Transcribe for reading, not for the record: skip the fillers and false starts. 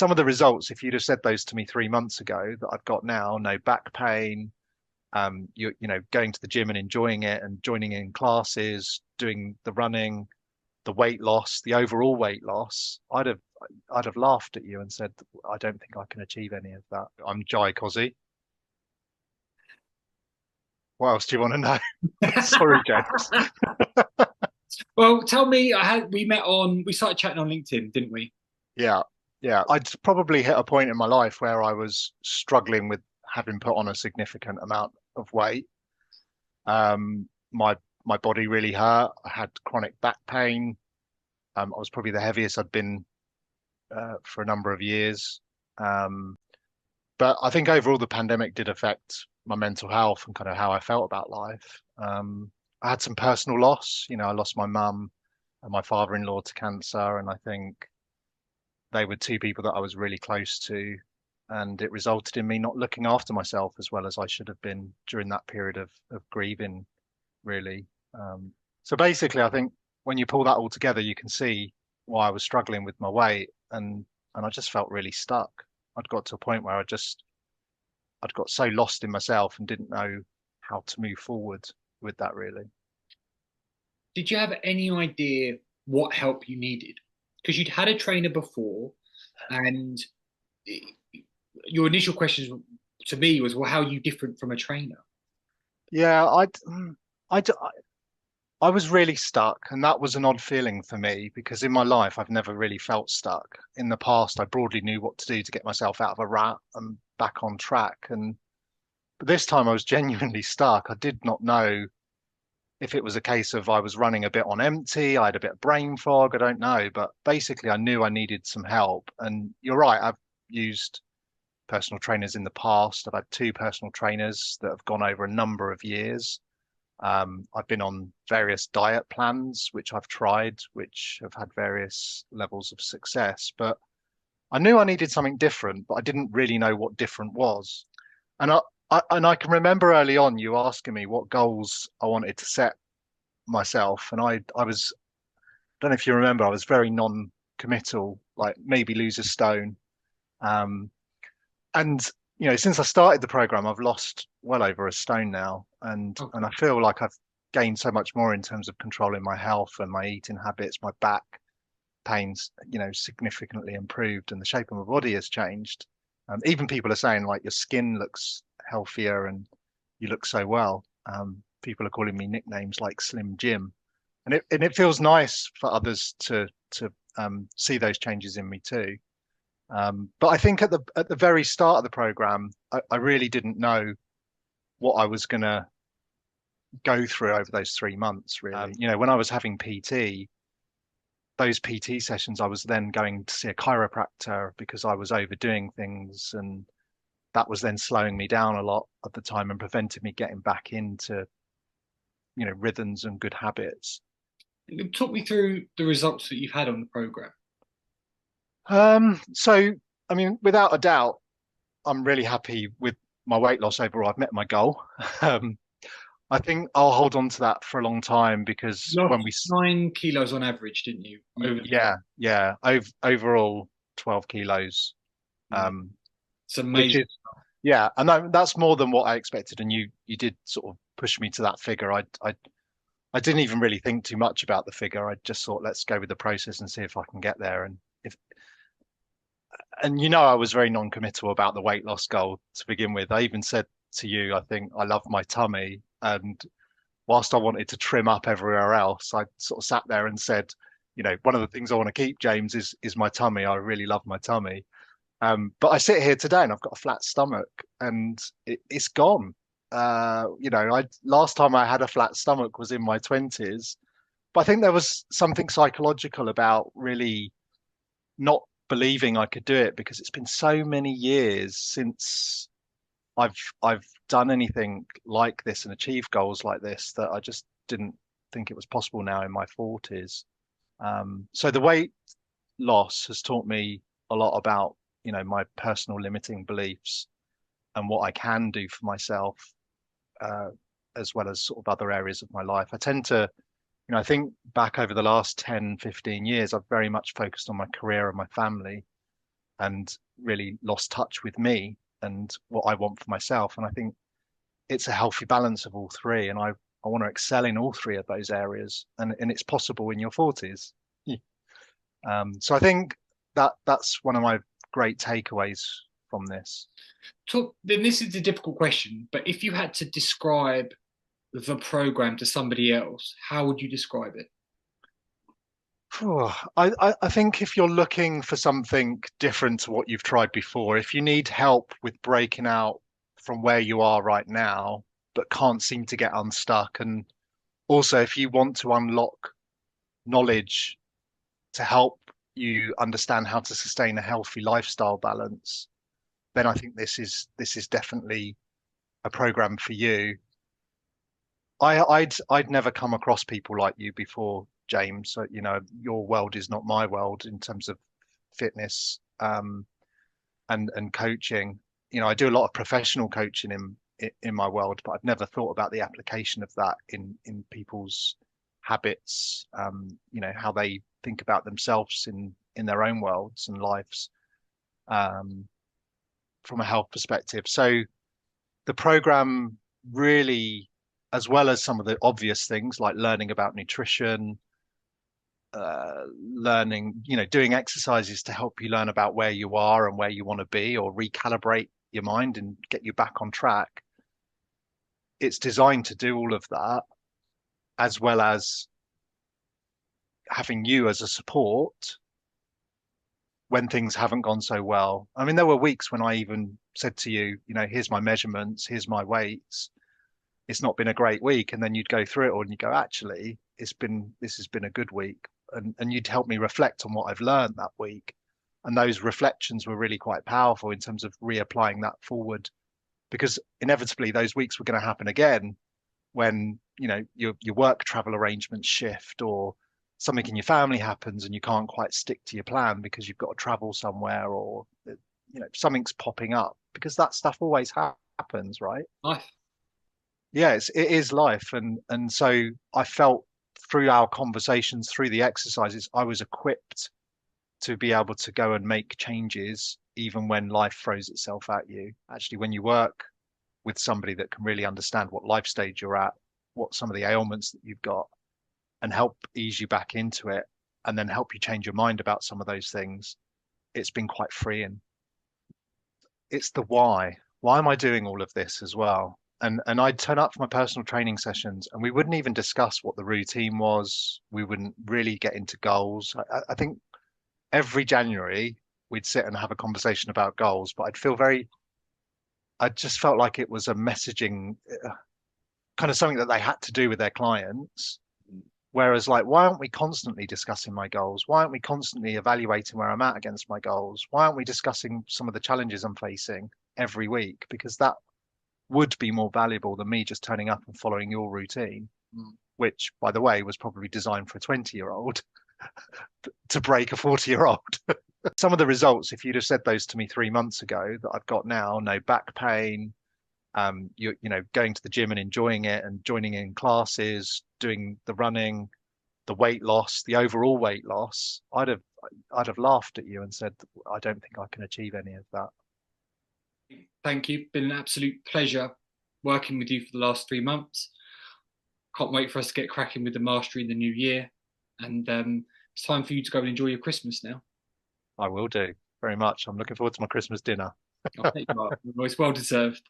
some of the results, if you'd have said those to me 3 months ago that I've got now, no back pain, going to the gym and enjoying it and joining in classes, doing the running, the weight loss, the overall weight loss, I'd have laughed at you and said, I don't think I can achieve any of that. I'm Jai Cozzi. What else do you want to know? Sorry, James. Well, tell me, we started chatting on LinkedIn, didn't we? Yeah, yeah. I'd probably hit a point in my life where I was struggling with having put on a significant amount of weight. My body really hurt. I had chronic back pain. I was probably the heaviest I'd been for a number of years. Um, but I think overall the pandemic did affect my mental health and kind of how I felt about life. I had some personal loss. I lost my mum and my father-in-law to cancer, and I think they were two people that I was really close to, and it resulted in me not looking after myself as well as I should have been during that period of grieving, really. So basically, I think when you pull that all together, you can see why I was struggling with my weight, and I just felt really stuck. I'd got to a point where I'd got so lost in myself and didn't know how to move forward with that, really. Did you have any idea what help you needed? Because you'd had a trainer before, and your initial question to me was, well, how are you different from a trainer? Yeah, I, I was really stuck, and that was an odd feeling for me because in my life I've never really felt stuck. In the past, I broadly knew what to do to get myself out of a rut and back on track. And but this time I was genuinely stuck. I did not know if it was a case of I was running a bit on empty, I had a bit of brain fog, I don't know. But basically, I knew I needed some help. And you're right, I've used personal trainers in the past. I've had two personal trainers that have gone over a number of years. I've been on various diet plans, which I've tried, which have had various levels of success. But I knew I needed something different, but I didn't really know what different was. And I can remember early on you asking me what goals I wanted to set myself, and I was, I don't know if you remember, I was very non-committal, like maybe lose a stone. Um, and since I started the program, I've lost well over a stone now, and I Okay. feel like I've gained so much more in terms of controlling my health and my eating habits. My back pains, significantly improved, and the shape of my body has changed. Even people are saying like your skin looks healthier and you look so well. People are calling me nicknames like Slim Jim, and it feels nice for others to see those changes in me too. But I think at the very start of the program, I really didn't know what I was going to go through over those 3 months. Really, when I was having PT, those PT sessions, I was then going to see a chiropractor because I was overdoing things, and that was then slowing me down a lot at the time and prevented me getting back into rhythms and good habits. Talk me through the results that you've had on the program. So I mean, without a doubt, I'm really happy with my weight loss overall. I've met my goal. Um, I think I'll hold on to that for a long time because You when lost 9 kilos on average, didn't you, over the yeah, yeah, overall 12 kilos, year? um, It's which amazing. is yeah, and that's more than what I expected. And you did sort of push me to that figure. I didn't even really think too much about the figure. I just thought let's go with the process and see if I can get there. And I was very non-committal about the weight loss goal to begin with. I even said to you, I think I love my tummy, and whilst I wanted to trim up everywhere else, I sort of sat there and said, one of the things I want to keep, James, is my tummy. I really love my tummy. But I sit here today and I've got a flat stomach, and it's gone. I last time I had a flat stomach was in my 20s, but I think there was something psychological about really not believing I could do it because it's been so many years since I've done anything like this and achieved goals like this that I just didn't think it was possible now in my 40s. So the weight loss has taught me a lot about, my personal limiting beliefs and what I can do for myself, uh, as well as sort of other areas of my life. I tend to, I think back over the last 10, 15 years, I've very much focused on my career and my family. and really lost touch with me and what I want for myself. And I think it's a healthy balance of all three. And I want to excel in all three of those areas. And it's possible in your 40s. So I think that's one of my great takeaways from this. Then this is a difficult question, but if you had to describe the program to somebody else, how would you describe it? I think if you're looking for something different to what you've tried before, if you need help with breaking out from where you are right now, but can't seem to get unstuck, and also if you want to unlock knowledge to help you understand how to sustain a healthy lifestyle balance, then I think this is definitely a program for you. I'd never come across people like you before, James. So, your world is not my world in terms of fitness, and coaching. I do a lot of professional coaching in my world, but I've never thought about the application of that in people's habits, how they think about themselves in their own worlds and lives, um, from a health perspective. So the program really, as well as some of the obvious things like learning about nutrition, learning, doing exercises to help you learn about where you are and where you want to be, or recalibrate your mind and get you back on track. It's designed to do all of that, as well as having you as a support when things haven't gone so well. I mean, there were weeks when I even said to you, here's my measurements, here's my weights. It's not been a great week. And then you'd go through it all and you go, actually, this has been a good week. And you'd help me reflect on what I've learned that week. And those reflections were really quite powerful in terms of reapplying that forward, because inevitably those weeks were going to happen again when, your work travel arrangements shift, or something in your family happens and you can't quite stick to your plan because you've got to travel somewhere, or something's popping up, because that stuff always happens, right? Life. Yeah, it is life. And so I felt through our conversations, through the exercises, I was equipped to be able to go and make changes even when life throws itself at you. Actually, when you work with somebody that can really understand what life stage you're at, what some of the ailments that you've got, and help ease you back into it, and then help you change your mind about some of those things, it's been quite freeing. It's the why. Why am I doing all of this as well? And I'd turn up for my personal training sessions, and we wouldn't even discuss what the routine was. We wouldn't really get into goals. I think every January we'd sit and have a conversation about goals, but I just felt like it was a messaging, kind of something that they had to do with their clients. Whereas, like, why aren't we constantly discussing my goals? Why aren't we constantly evaluating where I'm at against my goals? Why aren't we discussing some of the challenges I'm facing every week? Because that would be more valuable than me just turning up and following your routine, which, by the way, was probably designed for a 20-year-old to break a 40-year-old. Some of the results, if you'd have said those to me 3 months ago, that I've got now: no back pain, going to the gym and enjoying it, and joining in classes, doing the running, the weight loss, the overall weight loss, I'd have laughed at you and said, I don't think I can achieve any of that. Thank you. Been an absolute pleasure working with you for the last 3 months. Can't wait for us to get cracking with the mastery in the new year. And it's time for you to go and enjoy your Christmas now. I will do very much. I'm looking forward to my Christmas dinner. I think you are. It's well deserved.